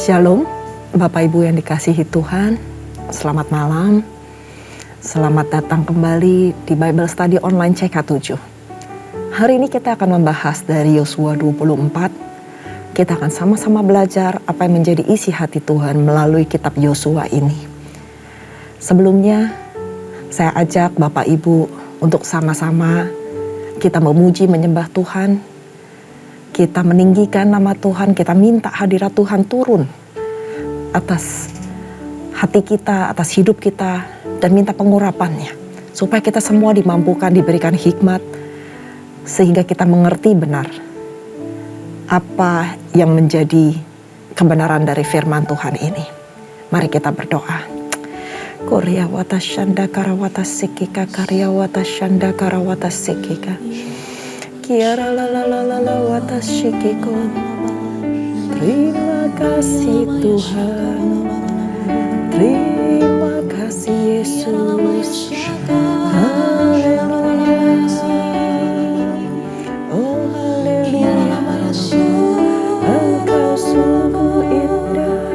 Shalom, Bapak Ibu yang dikasihi Tuhan, selamat malam. Selamat datang kembali di Bible Study Online CK7. Hari ini kita akan membahas dari Yosua 24. Kita akan sama-sama belajar apa yang menjadi isi hati Tuhan melalui kitab Yosua ini. Sebelumnya, saya ajak Bapak Ibu untuk sama-sama kita memuji menyembah Tuhan. Kita meninggikan nama Tuhan, kita minta hadirat Tuhan turun atas hati kita, atas hidup kita, dan minta pengurapannya. Supaya kita semua dimampukan, diberikan hikmat, sehingga kita mengerti benar apa yang menjadi kebenaran dari firman Tuhan ini. Mari kita berdoa. Korea wata shanda karawata sikika karya wata shanda karawata sikika. Kiara la la la la la wata shikiko. Terima kasih Tuhan. Terima kasih Yesus. Haleluya. Oh haleluya. Engkau sungguh indah.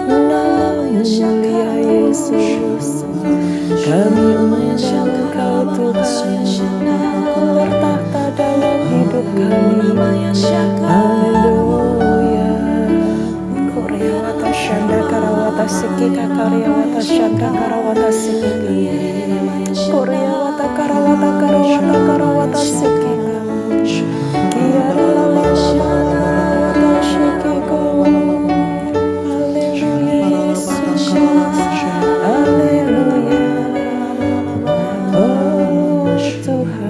Namamu mulia Yesus. Kami undang Engkau Tuhan. Bertahta dalam hidup kami. Haleluya. Korea wata shanda karawata sikika karya wata shanda karawata sikika. Korea wata karawata karawata sikika. Kiara la la la la wata shikiko. Haleluya Yesus. Haleluya. Oh Tuhan.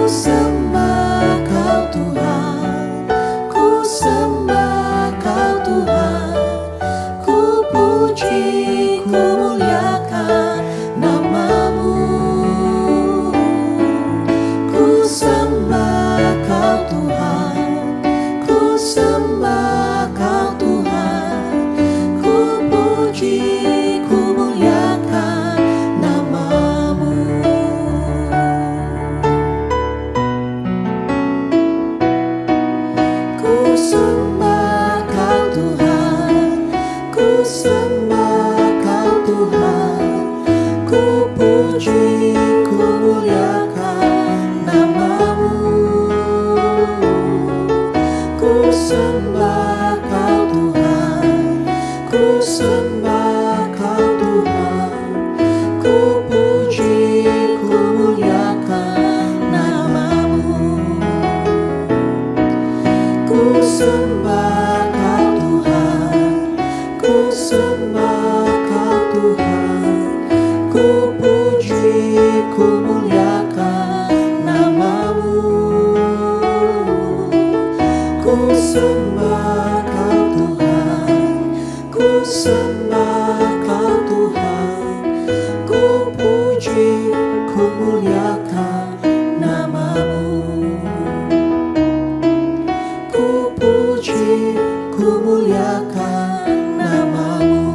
Sembah Kau Tuhan. sembah Kau Tuhan, ku sembah Kau Tuhan, ku puji, ku muliakan nama-Mu. Ku sembah Kau Tuhan, ku sembah Kau Tuhan, ku puji, ku muliakan nama-Mu. Ku puji, ku muliakan nama-Mu.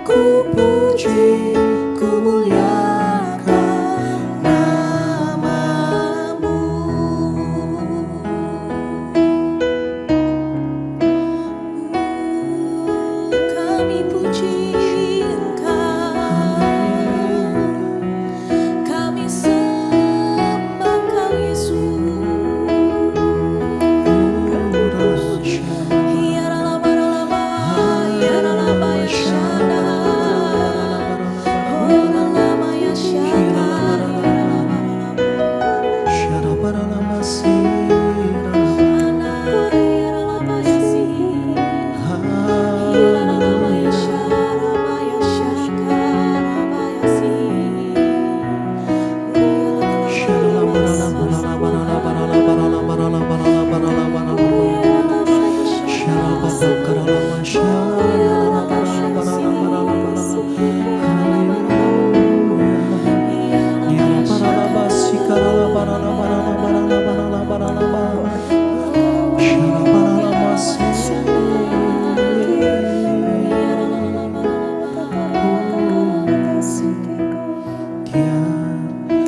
Ku puji, ku muliakan nama-Mu. Kami puji Engkau, kami sembah Kau Yesus.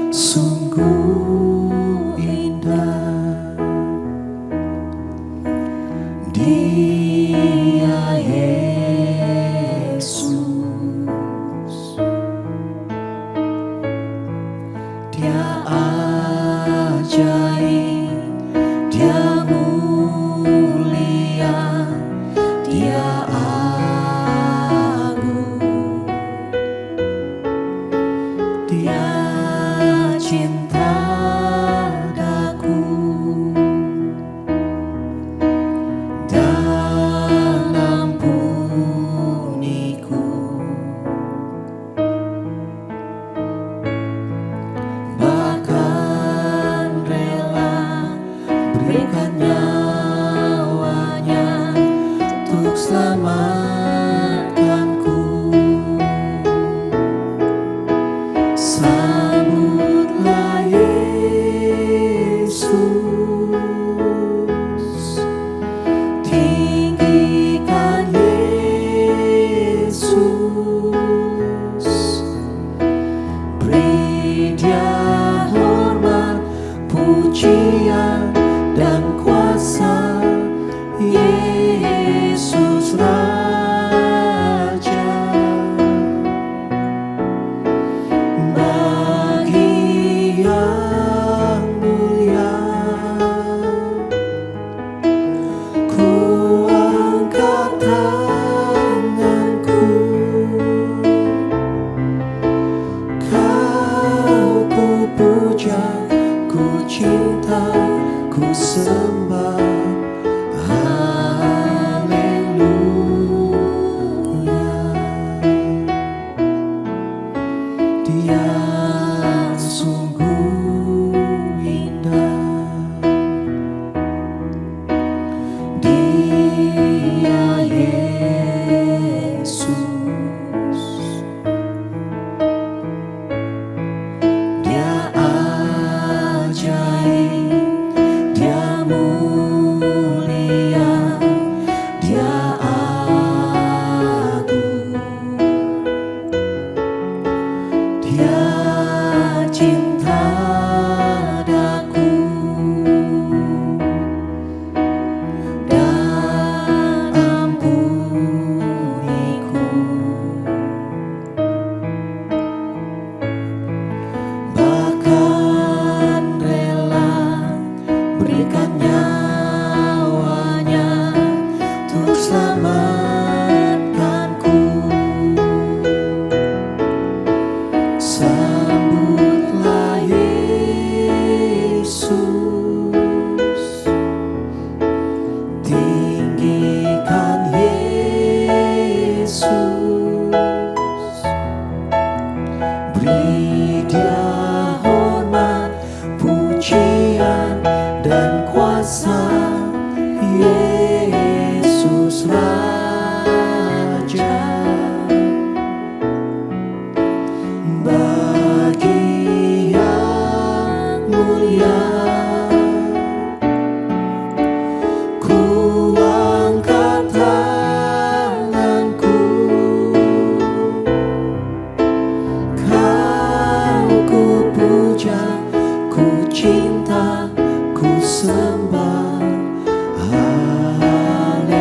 Sungguh indah Dia Yesus, Dia ajaib, Dia mulia, Dia agung, Dia cinta daku dan ampuniku, bahkan rela berikan nyawanya untuk selamatkanku. Sambutlah Yesus, tinggikan Yesus, beri Dia hormat, pujian dan kuasa. Yesus Raja, bagi yang mulia, ku angkat tanganku, Kau ku puja, ku cinta, ku ku cinta, ku sembah. Haleluya.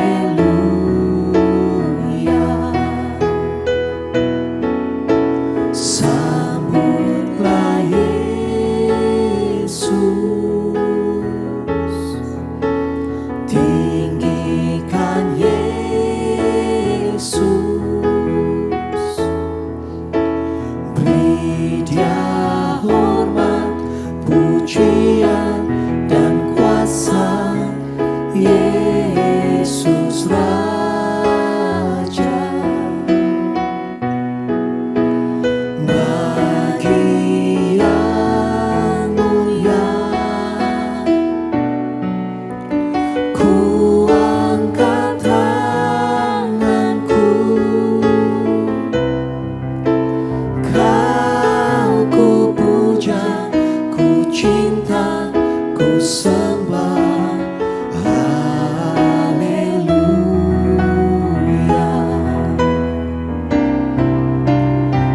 Sambutlah Yesus, tinggikan Yesus, beri Dia hormat, pujian dan kuasa. Yesus Raja, bagi yang mulia ku angkat tanganku, Kau ku puja, ku cinta, ku sembah. Haleluya.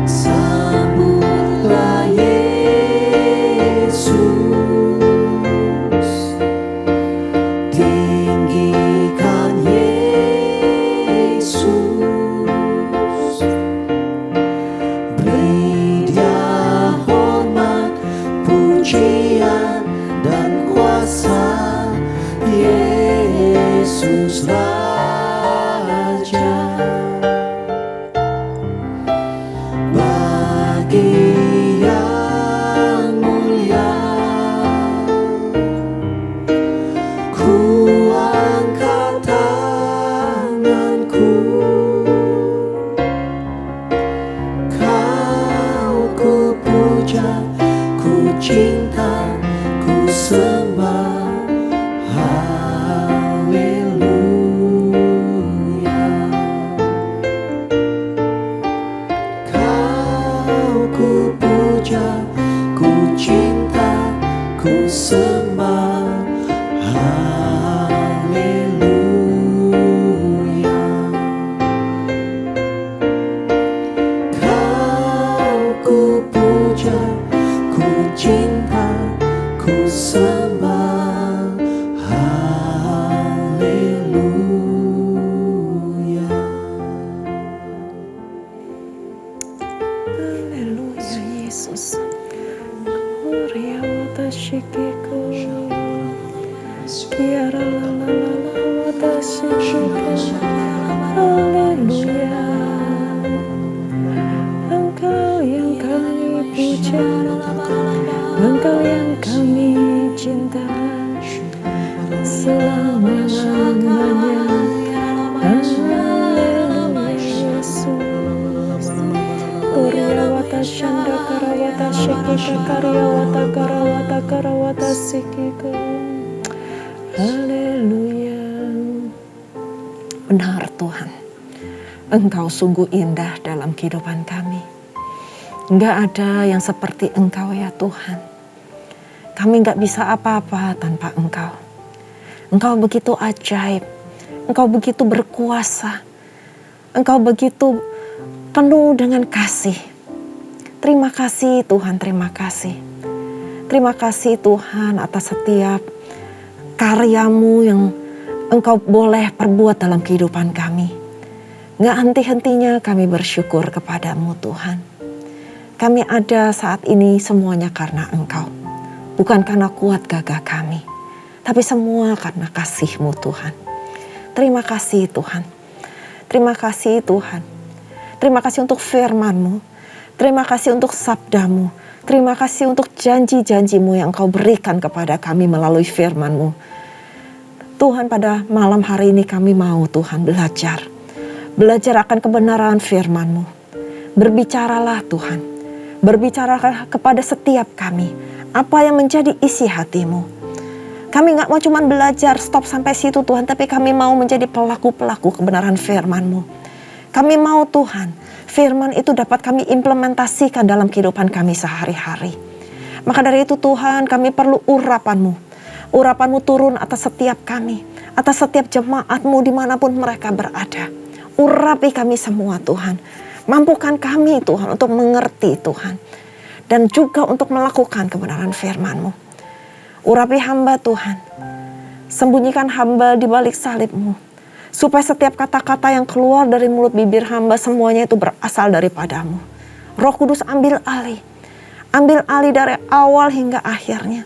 Sambutlah Yesus, tinggikan Yesus, beri Dia hormat, pujian dan kuasa. Yesus Raja, bagi yang mulia ku angkat tanganku, Kau ku puja, ku cinta, ku sembah. Haleluya. Kau ku puja, ku cinta, ku sembah. Haleluya. Kau ku puja, ku cinta, ku sembah. Haleluya. Haleluya Yesus. Gloria watashikiko. Kiara la la la la watashikiko. Haleluya. Engkau yang kami puja, Engkau yang kami cinta selama-lamanya. Haleluya Yesus. Kuryawata Shanda Karawata Shikika Karyawata Karawata Karawata Sikika. Haleluya. Benar Tuhan, Engkau sungguh indah dalam kehidupan kami. Enggak ada yang seperti Engkau ya Tuhan. Kami enggak bisa apa-apa tanpa Engkau. Engkau begitu ajaib, Engkau begitu berkuasa, Engkau begitu penuh dengan kasih. Terima kasih Tuhan, terima kasih. Terima kasih Tuhan atas setiap karya-Mu yang Engkau boleh perbuat dalam kehidupan kami. Nggak henti-hentinya kami bersyukur kepadamu Tuhan. Kami ada saat ini semuanya karena Engkau. Bukan karena kuat gagah kami, tapi semua karena kasih-Mu Tuhan. Terima kasih Tuhan. Terima kasih Tuhan. Terima kasih untuk firman-Mu. Terima kasih untuk sabda-Mu. Terima kasih untuk janji-janji-Mu yang Engkau berikan kepada kami melalui firman-Mu. Tuhan, pada malam hari ini kami mau Tuhan belajar akan kebenaran firman-Mu. Berbicaralah Tuhan. Berbicaralah kepada setiap kami. Apa yang menjadi isi hati-Mu. Kami gak mau cuma belajar stop sampai situ Tuhan. Tapi kami mau menjadi pelaku-pelaku kebenaran firman-Mu. Kami mau Tuhan, firman itu dapat kami implementasikan dalam kehidupan kami sehari-hari. Maka dari itu Tuhan, kami perlu urapan-Mu. Urapan-Mu turun atas setiap kami. Atas setiap jemaat-Mu dimanapun mereka berada. Urapi kami semua Tuhan. Mampukan kami Tuhan untuk mengerti Tuhan. dan juga untuk melakukan kebenaran firman-Mu. Urapi hamba Tuhan, sembunyikan hamba di balik salib-Mu, supaya setiap kata-kata yang keluar dari mulut bibir hamba semuanya itu berasal daripada-Mu. Roh Kudus ambil alih dari awal hingga akhirnya.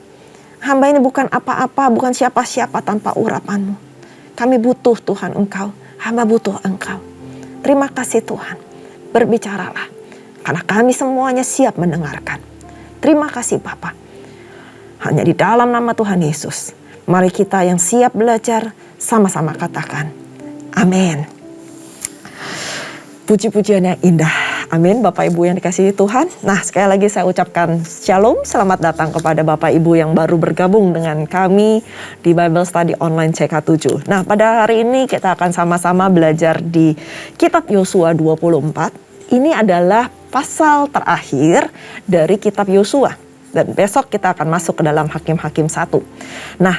Hamba ini bukan apa-apa, bukan siapa-siapa tanpa urapan-Mu. Kami butuh Tuhan Engkau, hamba butuh Engkau. Terima kasih Tuhan, berbicaralah, karena kami semuanya siap mendengarkan. Terima kasih Bapa. Hanya di dalam nama Tuhan Yesus, mari kita yang siap belajar sama-sama katakan, amin. Puji-pujian yang indah, amin. Bapak Ibu yang dikasihi Tuhan. Nah, sekali lagi saya ucapkan shalom, selamat datang kepada Bapak Ibu yang baru bergabung dengan kami di Bible Study Online CK7. Nah, pada hari ini kita akan sama-sama belajar di kitab Yosua 24. Ini adalah pasal terakhir dari kitab Yosua. Dan besok kita akan masuk ke dalam Hakim-Hakim 1. Nah,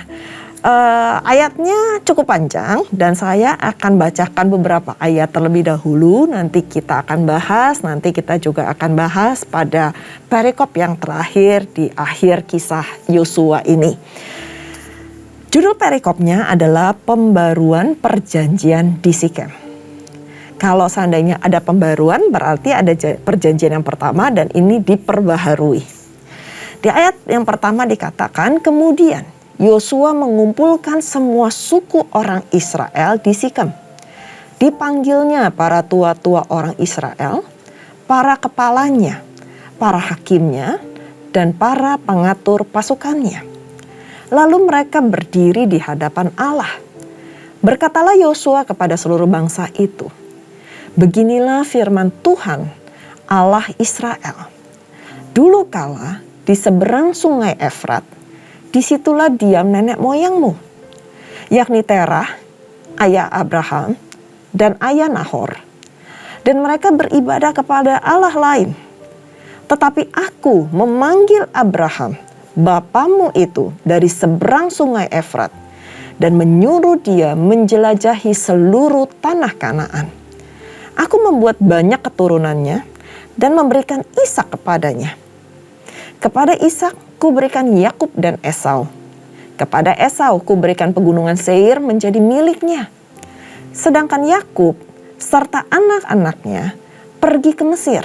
ayatnya cukup panjang dan saya akan bacakan beberapa ayat terlebih dahulu. Nanti kita akan bahas, nanti kita juga akan bahas pada perikop yang terakhir di akhir kisah Yosua ini. Judul perikopnya adalah Pembaruan Perjanjian di Sikem. Kalau seandainya ada pembaruan berarti ada perjanjian yang pertama dan ini diperbaharui. Di ayat yang pertama dikatakan, kemudian Yosua mengumpulkan semua suku orang Israel di Sikem. Dipanggilnya para tua-tua orang Israel, para kepalanya, para hakimnya, dan para pengatur pasukannya. Lalu mereka berdiri di hadapan Allah. Berkatalah Yosua kepada seluruh bangsa itu, beginilah firman Tuhan, Allah Israel. Dulu kala di seberang sungai Efrat, disitulah diam nenek moyangmu, yakni Terah, ayah Abraham, dan ayah Nahor. Dan mereka beribadah kepada Allah lain. Tetapi aku memanggil Abraham, bapamu itu, dari seberang sungai Efrat, dan menyuruh dia menjelajahi seluruh tanah Kanaan. Aku membuat banyak keturunannya, dan memberikan Ishak kepadanya. Kepada Ishak kuberikan Yakub dan Esau. Kepada Esau kuberikan pegunungan Seir menjadi miliknya. Sedangkan Yakub serta anak-anaknya pergi ke Mesir.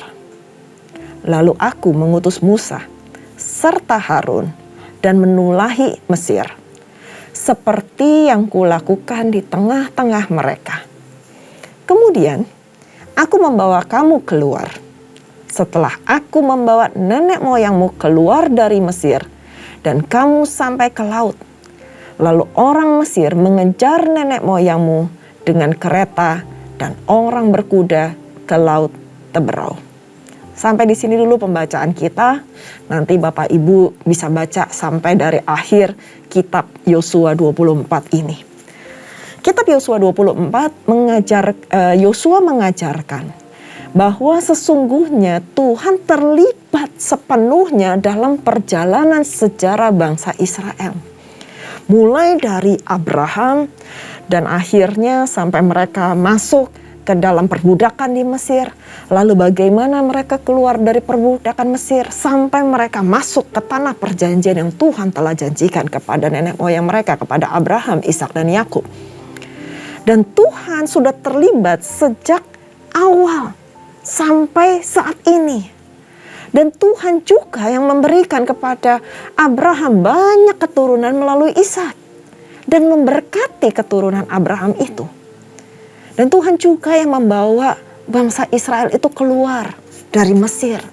Lalu aku mengutus Musa serta Harun dan menulahi Mesir, seperti yang kulakukan di tengah-tengah mereka. Kemudian aku membawa kamu keluar. Setelah aku membawa nenek moyangmu keluar dari Mesir dan kamu sampai ke laut. Lalu orang Mesir mengejar nenek moyangmu dengan kereta dan orang berkuda ke laut Teberau. Sampai di sini dulu pembacaan kita. Nanti Bapak Ibu bisa baca sampai dari akhir kitab Yosua 24 ini. Kitab Yosua 24 Yosua mengajarkan bahwa sesungguhnya Tuhan terlibat sepenuhnya dalam perjalanan sejarah bangsa Israel. Mulai dari Abraham dan akhirnya sampai mereka masuk ke dalam perbudakan di Mesir. Lalu bagaimana mereka keluar dari perbudakan Mesir sampai mereka masuk ke tanah perjanjian yang Tuhan telah janjikan kepada nenek moyang mereka, kepada Abraham, Ishak dan Yakub. Dan Tuhan sudah terlibat sejak awal sampai saat ini. Dan Tuhan juga yang memberikan kepada Abraham banyak keturunan melalui Ishak. Dan memberkati keturunan Abraham itu. Dan Tuhan juga yang membawa bangsa Israel itu keluar dari Mesir.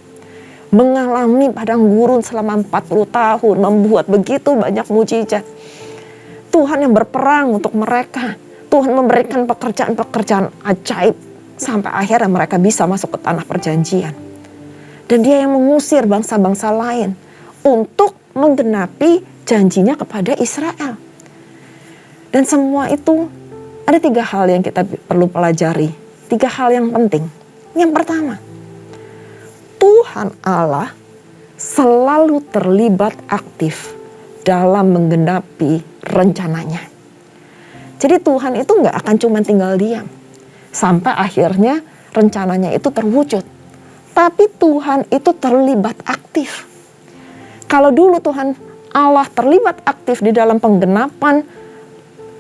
Mengalami padang gurun selama 40 tahun. Membuat begitu banyak mujizat. Tuhan yang berperang untuk mereka. Tuhan memberikan pekerjaan-pekerjaan ajaib. Sampai akhirnya mereka bisa masuk ke tanah perjanjian. Dan dia yang mengusir bangsa-bangsa lain untuk menggenapi janjinya kepada Israel. Dan semua itu ada 3 hal yang kita perlu pelajari. 3 hal yang penting. Yang pertama, Tuhan Allah selalu terlibat aktif dalam menggenapi rencananya. Jadi Tuhan itu gak akan cuma tinggal diam sampai akhirnya rencananya itu terwujud. Tetapi Tuhan itu terlibat aktif. Kalau dulu Tuhan Allah terlibat aktif di dalam penggenapan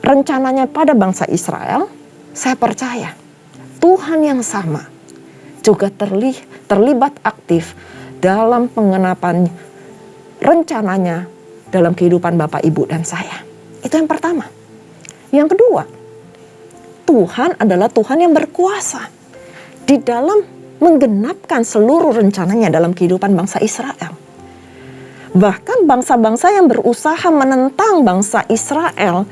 rencananya pada bangsa Israel, saya percaya Tuhan yang sama juga terlibat aktif dalam penggenapan rencananya dalam kehidupan Bapak, Ibu, dan saya. Itu yang pertama. Yang kedua, Tuhan adalah Tuhan yang berkuasa di dalam menggenapkan seluruh rencananya dalam kehidupan bangsa Israel. Bahkan bangsa-bangsa yang berusaha menentang bangsa Israel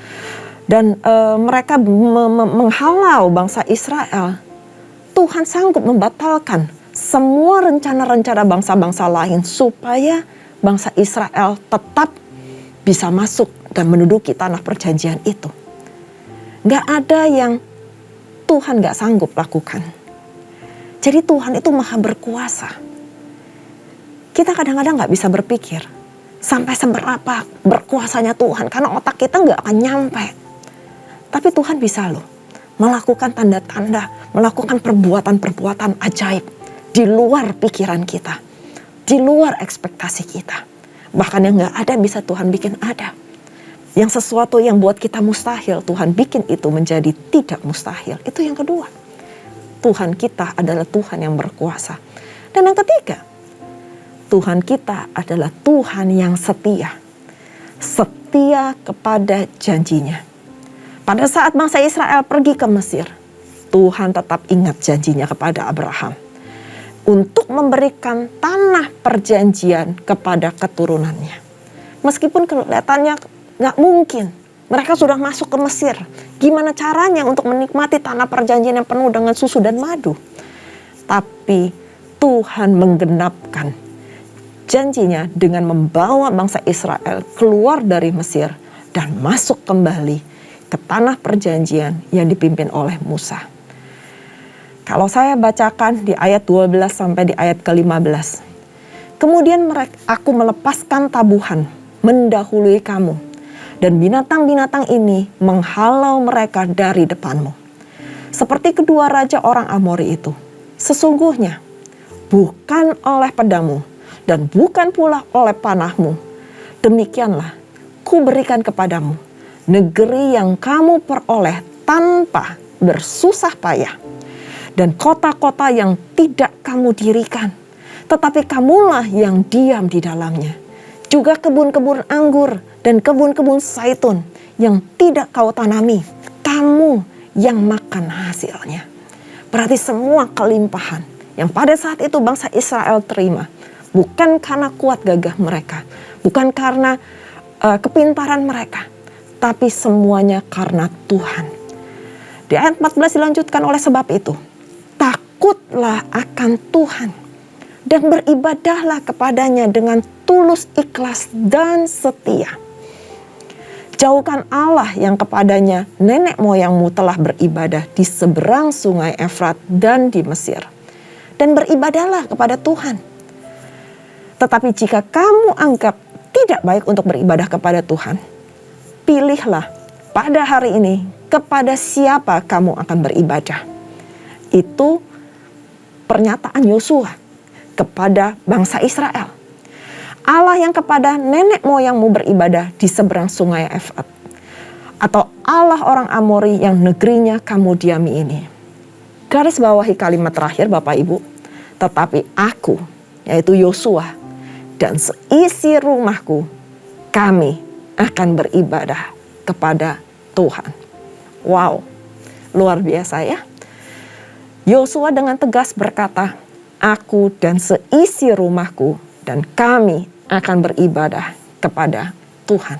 dan mereka menghalau bangsa Israel, Tuhan sanggup membatalkan semua rencana-rencana bangsa-bangsa lain supaya bangsa Israel tetap bisa masuk dan menduduki tanah perjanjian itu. Gak ada yang Tuhan gak sanggup lakukan. Jadi Tuhan itu maha berkuasa. Kita kadang-kadang gak bisa berpikir sampai seberapa berkuasanya Tuhan, karena otak kita gak akan nyampe. Tapi Tuhan bisa loh melakukan tanda-tanda, melakukan perbuatan-perbuatan ajaib di luar pikiran kita, di luar ekspektasi kita. Bahkan yang gak ada bisa Tuhan bikin ada. Yang sesuatu yang buat kita mustahil, Tuhan bikin itu menjadi tidak mustahil. Itu yang kedua. Tuhan kita adalah Tuhan yang berkuasa. Dan yang ketiga, Tuhan kita adalah Tuhan yang setia. Setia kepada janjinya. Pada saat bangsa Israel pergi ke Mesir, Tuhan tetap ingat janjinya kepada Abraham untuk memberikan tanah perjanjian kepada keturunannya. Meskipun kelihatannya gak mungkin, mereka sudah masuk ke Mesir. Gimana caranya untuk menikmati tanah perjanjian yang penuh dengan susu dan madu? Tapi Tuhan menggenapkan janjinya dengan membawa bangsa Israel keluar dari Mesir dan masuk kembali ke tanah perjanjian yang dipimpin oleh Musa. Kalau saya bacakan di ayat 12 sampai di ayat ke-15. Kemudian aku melepaskan tabuhan mendahului kamu, dan binatang-binatang ini menghalau mereka dari depanmu. Seperti kedua raja orang Amori itu. Sesungguhnya bukan oleh pedangmu dan bukan pula oleh panahmu. Demikianlah ku berikan kepadamu negeri yang kamu peroleh tanpa bersusah payah, dan kota-kota yang tidak kamu dirikan, tetapi kamulah yang diam di dalamnya. Juga kebun-kebun anggur dan kebun-kebun zaitun yang tidak kau tanami, kamu yang makan hasilnya. Berarti semua kelimpahan yang pada saat itu bangsa Israel terima, bukan karena kuat gagah mereka, bukan karena kepintaran mereka, tapi semuanya karena Tuhan. Di ayat 14 dilanjutkan, oleh sebab itu takutlah akan Tuhan dan beribadahlah kepadanya dengan tulus, ikhlas, dan setia. Jauhkan Allah yang kepadanya nenek moyangmu telah beribadah di seberang sungai Efrat dan di Mesir. Dan beribadahlah kepada Tuhan. Tetapi jika kamu anggap tidak baik untuk beribadah kepada Tuhan, pilihlah pada hari ini kepada siapa kamu akan beribadah. Itu pernyataan Yosua kepada bangsa Israel. Allah yang kepada nenek moyangmu beribadah di seberang sungai Efrat, atau Allah orang Amori yang negerinya kamu diami ini. Garis bawahi kalimat terakhir Bapak Ibu. Tetapi aku, yaitu Yosua, dan seisi rumahku, kami akan beribadah kepada Tuhan. Wow, luar biasa ya. Yosua dengan tegas berkata, aku dan seisi rumahku dan kami akan beribadah kepada Tuhan.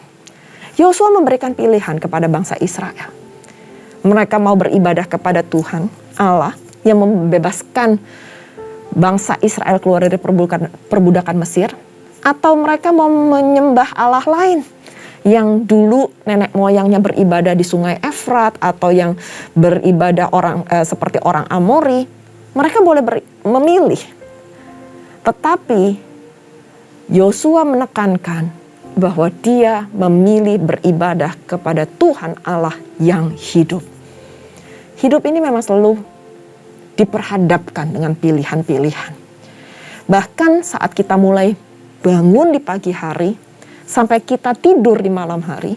Yosua memberikan pilihan kepada bangsa Israel. Mereka mau beribadah kepada Tuhan, Allah yang membebaskan bangsa Israel keluar dari perbudakan Mesir, atau mereka mau menyembah Allah lain yang dulu nenek moyangnya beribadah di sungai Efrat, atau yang beribadah seperti orang Amori. Mereka boleh memilih. Tetapi Yosua menekankan bahwa dia memilih beribadah kepada Tuhan Allah yang hidup. Hidup ini memang selalu diperhadapkan dengan pilihan-pilihan. Bahkan saat kita mulai bangun di pagi hari, sampai kita tidur di malam hari,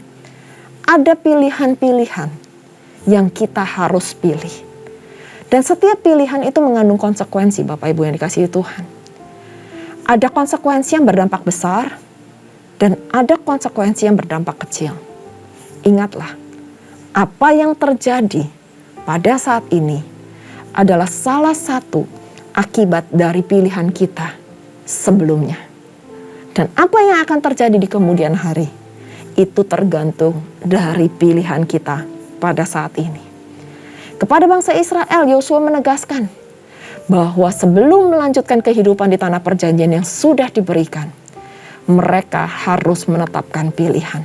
ada pilihan-pilihan yang kita harus pilih. Dan setiap pilihan itu mengandung konsekuensi, Bapak Ibu yang dikasihi Tuhan. Ada konsekuensi yang berdampak besar, dan ada konsekuensi yang berdampak kecil. Ingatlah, apa yang terjadi pada saat ini adalah salah satu akibat dari pilihan kita sebelumnya. Dan apa yang akan terjadi di kemudian hari, itu tergantung dari pilihan kita pada saat ini. Kepada bangsa Israel, Yosua menegaskan bahwa sebelum melanjutkan kehidupan di tanah perjanjian yang sudah diberikan, mereka harus menetapkan pilihan.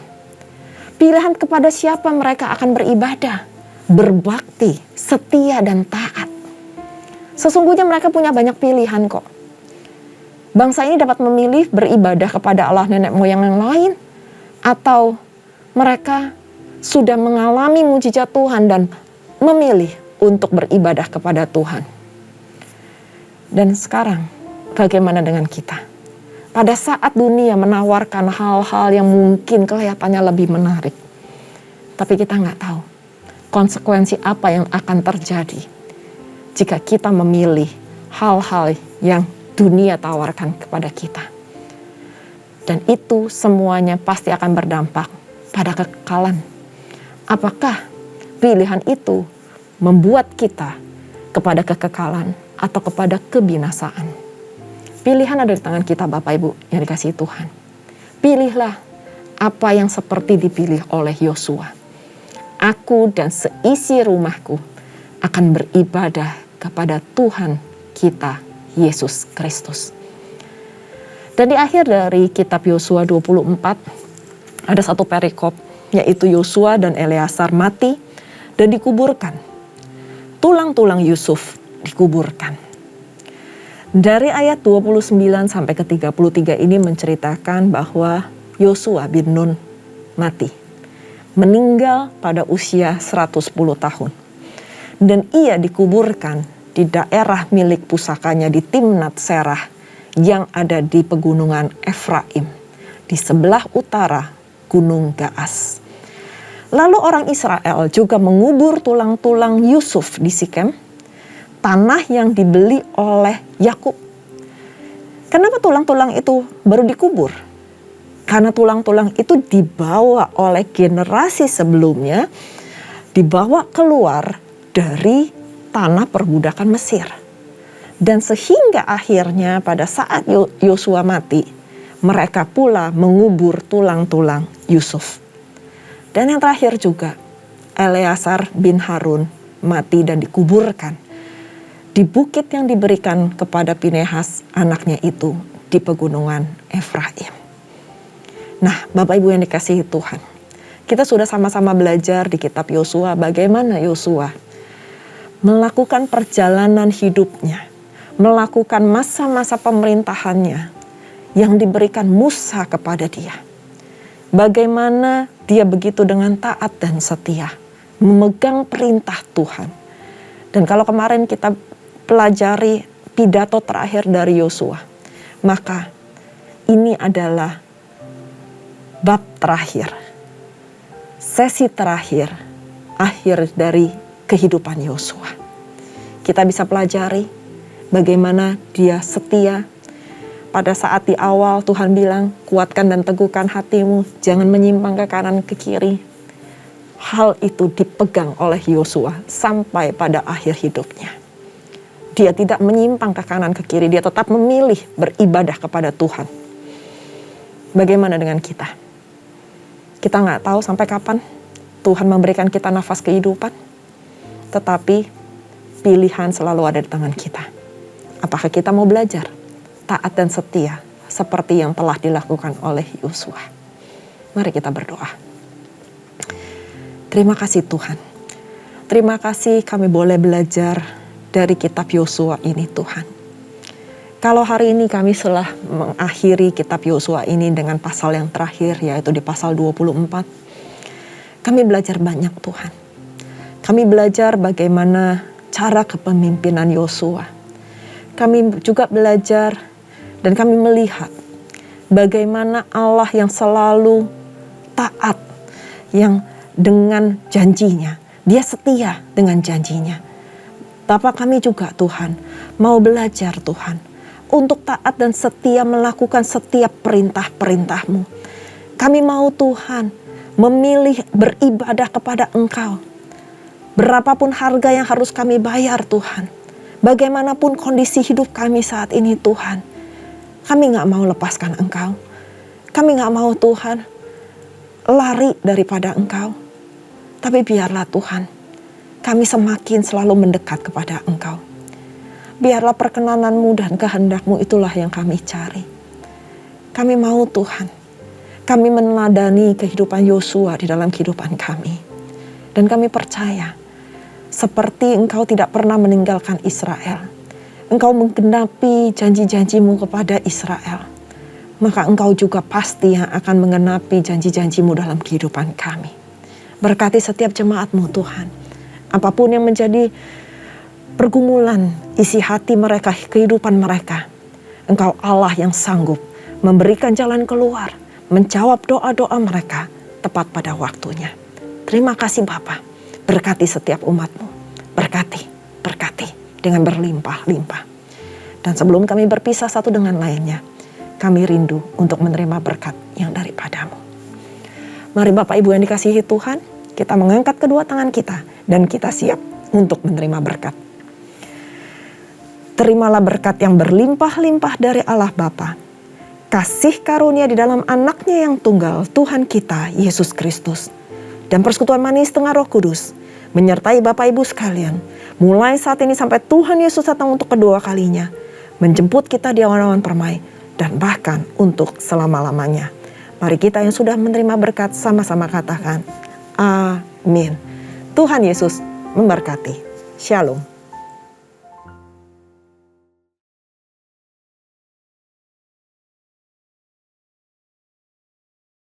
Pilihan kepada siapa mereka akan beribadah, berbakti, setia, dan taat. Sesungguhnya mereka punya banyak pilihan kok. Bangsa ini dapat memilih beribadah kepada Allah nenek moyang yang lain, atau mereka sudah mengalami mujizat Tuhan dan memilih untuk beribadah kepada Tuhan. Dan sekarang, bagaimana dengan kita? Pada saat dunia menawarkan hal-hal yang mungkin kelihatannya lebih menarik, tapi kita nggak tahu konsekuensi apa yang akan terjadi jika kita memilih hal-hal yang dunia tawarkan kepada kita. Dan itu semuanya pasti akan berdampak pada kekekalan. Apakah pilihan itu membuat kita kepada kekekalan atau kepada kebinasaan? Pilihan ada di tangan kita, Bapak Ibu yang dikasihi Tuhan. Pilihlah apa yang seperti dipilih oleh Yosua. Aku dan seisi rumahku akan beribadah kepada Tuhan kita, Yesus Kristus. Dan di akhir dari kitab Yosua 24, ada satu perikop, yaitu Yosua dan Eleazar mati dan dikuburkan. Tulang-tulang Yusuf dikuburkan. Dari ayat 29 sampai ke 33 ini menceritakan bahwa Yosua bin Nun mati. Meninggal pada usia 110 tahun. Dan ia dikuburkan di daerah milik pusakanya di Timnat Serah yang ada di pegunungan Efraim, di sebelah utara Gunung Gaas. Lalu orang Israel juga mengubur tulang-tulang Yusuf di Sikem, tanah yang dibeli oleh Yakub. Kenapa tulang-tulang itu baru dikubur? Karena tulang-tulang itu dibawa oleh generasi sebelumnya, dibawa keluar dari tanah perbudakan Mesir. Dan sehingga akhirnya pada saat Yosua mati, mereka pula mengubur tulang-tulang Yusuf. Dan yang terakhir juga, Eleazar bin Harun mati dan dikuburkan di bukit yang diberikan kepada Pinehas anaknya itu di pegunungan Efraim. Nah, Bapak Ibu yang dikasihi Tuhan, kita sudah sama-sama belajar di kitab Yosua bagaimana Yosua melakukan perjalanan hidupnya, melakukan masa-masa pemerintahannya yang diberikan Musa kepada dia. Bagaimana dia begitu dengan taat dan setia, memegang perintah Tuhan. Dan kalau kemarin kita pelajari pidato terakhir dari Yosua, maka ini adalah bab terakhir, sesi terakhir, akhir dari kehidupan Yosua. Kita bisa pelajari bagaimana dia setia. Pada saat di awal Tuhan bilang, kuatkan dan teguhkan hatimu, jangan menyimpang ke kanan ke kiri. Hal itu dipegang oleh Yosua sampai pada akhir hidupnya. Dia tidak menyimpang ke kanan ke kiri, dia tetap memilih beribadah kepada Tuhan. Bagaimana dengan kita? Kita nggak tahu sampai kapan Tuhan memberikan kita nafas kehidupan. Tetapi pilihan selalu ada di tangan kita. Apakah kita mau belajar taat dan setia seperti yang telah dilakukan oleh Yosua? Mari kita berdoa. Terima kasih Tuhan. Terima kasih kami boleh belajar dari kitab Yosua ini Tuhan. Kalau hari ini kami telah mengakhiri kitab Yosua ini dengan pasal yang terakhir, yaitu di pasal 24. Kami belajar banyak Tuhan. Kami belajar bagaimana cara kepemimpinan Yosua. Kami juga belajar Dan kami melihat bagaimana Allah yang selalu taat, yang dengan janjinya, Dia setia dengan janjinya. Bapa, kami juga Tuhan mau belajar Tuhan untuk taat dan setia melakukan setiap perintah-perintah-Mu. Kami mau Tuhan memilih beribadah kepada Engkau. Berapapun harga yang harus kami bayar Tuhan, bagaimanapun kondisi hidup kami saat ini Tuhan, kami gak mau lepaskan Engkau. Kami gak mau Tuhan lari daripada Engkau. Tapi biarlah Tuhan, kami semakin selalu mendekat kepada Engkau. Biarlah perkenanan-Mu dan kehendak-Mu itulah yang kami cari. Kami mau Tuhan, kami meneladani kehidupan Yosua di dalam kehidupan kami. Dan kami percaya, seperti Engkau tidak pernah meninggalkan Israel, Engkau menggenapi janji-janji-Mu kepada Israel, maka Engkau juga pasti yang akan menggenapi janji-janji-Mu dalam kehidupan kami. Berkati setiap jemaat-Mu Tuhan, apapun yang menjadi pergumulan isi hati mereka, kehidupan mereka, Engkau Allah yang sanggup memberikan jalan keluar, menjawab doa-doa mereka tepat pada waktunya. Terima kasih Bapa, berkati setiap umat-Mu, berkati dengan berlimpah-limpah. Dan sebelum kami berpisah satu dengan lainnya, kami rindu untuk menerima berkat yang daripada-Mu. Mari Bapak Ibu yang dikasihi Tuhan, kita mengangkat kedua tangan kita dan kita siap untuk menerima berkat. Terimalah berkat yang berlimpah-limpah dari Allah Bapa, kasih karunia di dalam Anaknya yang tunggal, Tuhan kita Yesus Kristus, dan persekutuan manis tengah Roh Kudus menyertai Bapak Ibu sekalian, mulai saat ini sampai Tuhan Yesus datang untuk kedua kalinya, menjemput kita di awan-awan permai, dan bahkan untuk selama-lamanya. Mari kita yang sudah menerima berkat sama-sama katakan, Amin. Tuhan Yesus memberkati. Shalom.